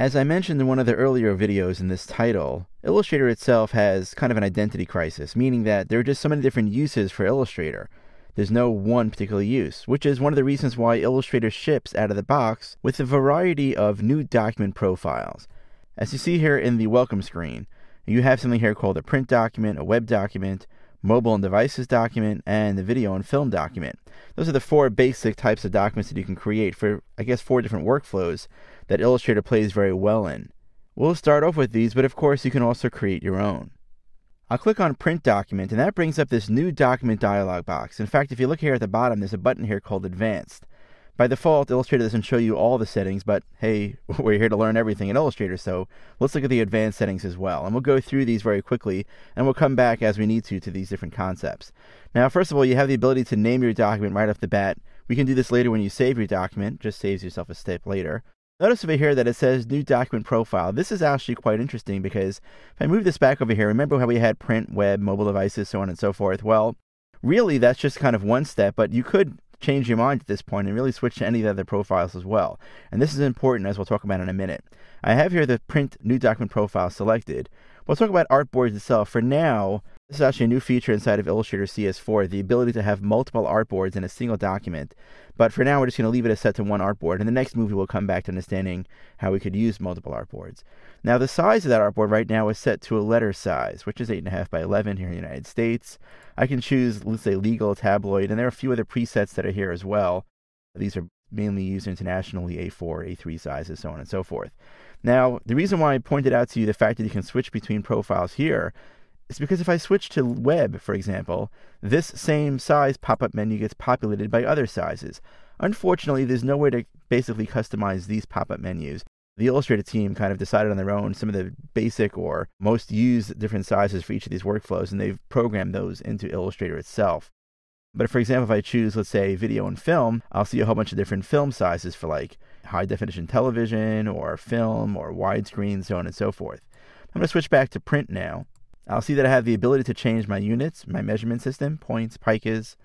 As I mentioned in one of the earlier videos in this title, Illustrator itself has kind of an identity crisis, meaning that there are just so many different uses for Illustrator. There's no one particular use, which is one of the reasons why Illustrator ships out of the box with a variety of new document profiles. As you see here in the welcome screen, you have something here called a print document, a web document, mobile and devices document, and the video and film document. Those are the four basic types of documents that you can create for, I guess, four different workflows that Illustrator plays very well in. We'll start off with these, but of course you can also create your own. I'll click on Print Document, and that brings up this new document dialog box. In fact, if you look here at the bottom, there's a button here called Advanced. By default, Illustrator doesn't show you all the settings, but hey, we're here to learn everything in Illustrator, so let's look at the advanced settings as well. And we'll go through these very quickly, and we'll come back as we need to these different concepts. Now, first of all, you have the ability to name your document right off the bat. We can do this later when you save your document, just saves yourself a step later. Notice over here that it says New Document Profile. This is actually quite interesting because if I move this back over here, remember how we had print, web, mobile devices, so on and so forth? Well, really that's just kind of one step, but you could change your mind at this point and really switch to any of the other profiles as well. And this is important, as we'll talk about in a minute. I have here the Print New Document Profile selected. We'll talk about artboards itself. For now, this is actually a new feature inside of Illustrator CS4, the ability to have multiple artboards in a single document. But for now, we're just going to leave it as set to one artboard. In the next movie, we'll come back to understanding how we could use multiple artboards. Now, the size of that artboard right now is set to a letter size, which is 8.5 by 11 here in the United States. I can choose, let's say, legal, tabloid, and there are a few other presets that are here as well. These are mainly used internationally, A4, A3 sizes, so on and so forth. Now, the reason why I pointed out to you the fact that you can switch between profiles here is because if I switch to web, for example, this same size pop-up menu gets populated by other sizes. Unfortunately, there's no way to basically customize these pop-up menus. The Illustrator team kind of decided on their own some of the basic or most used different sizes for each of these workflows, and they've programmed those into Illustrator itself. But for example, if I choose, let's say, video and film, I'll see a whole bunch of different film sizes for like high definition television or film or widescreen, so on and so forth. I'm going to switch back to print now. I'll see that I have the ability to change my units, my measurement system, points, picas,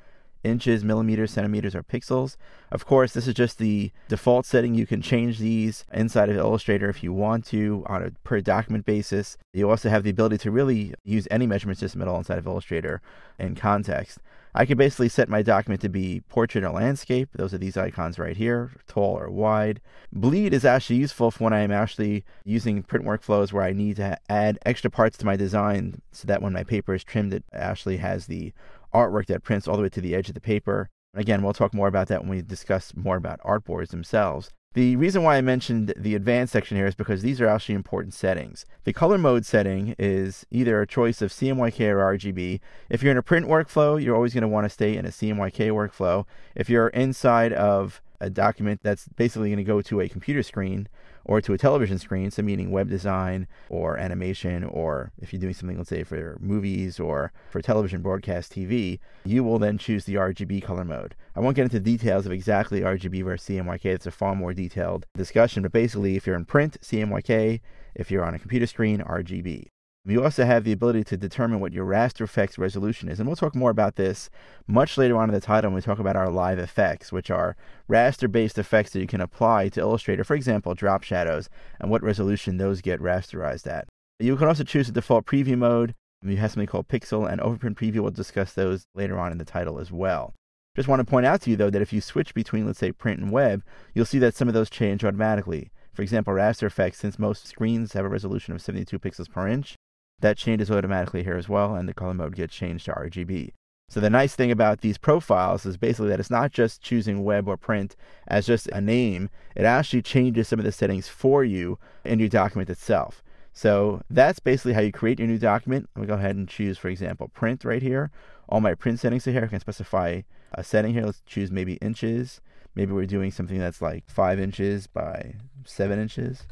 inches, millimeters, centimeters, or pixels. Of course, this is just the default setting. You can change these inside of Illustrator if you want to on a per document basis. You also have the ability to really use any measurement system at all inside of Illustrator in context. I can basically set my document to be portrait or landscape. Those are these icons right here, tall or wide. Bleed is actually useful for when I am actually using print workflows where I need to add extra parts to my design so that when my paper is trimmed, it actually has the artwork that prints all the way to the edge of the paper. Again, we'll talk more about that when we discuss more about artboards themselves. The reason why I mentioned the advanced section here is because these are actually important settings. The color mode setting is either a choice of CMYK or RGB. If you're in a print workflow, you're always going to want to stay in a CMYK workflow. If you're inside of a document that's basically going to go to a computer screen or to a television screen, so meaning web design or animation, or if you're doing something, let's say, for movies or for television broadcast TV, you will then choose the RGB color mode. I won't get into details of exactly RGB versus CMYK. It's a far more detailed discussion, but basically, if you're in print, CMYK. If you're on a computer screen, RGB. You also have the ability to determine what your raster effects resolution is, and we'll talk more about this much later on in the title when we talk about our live effects, which are raster-based effects that you can apply to Illustrator, for example, drop shadows, and what resolution those get rasterized at. You can also choose the default preview mode. You have something called pixel and overprint preview. We'll discuss those later on in the title as well. Just want to point out to you, though, that if you switch between, let's say, print and web, you'll see that some of those change automatically. For example, raster effects, since most screens have a resolution of 72 pixels per inch, that changes automatically here as well, and the color mode gets changed to RGB. So the nice thing about these profiles is basically that it's not just choosing web or print as just a name. It actually changes some of the settings for you in your document itself. So that's basically how you create your new document. I'm going to go ahead and choose, for example, print right here. All my print settings are here. I can specify a setting here. Let's choose maybe inches. Maybe we're doing something that's like 5 inches by 7 inches.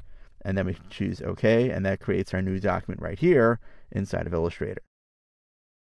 And then we choose OK, and that creates our new document right here inside of Illustrator.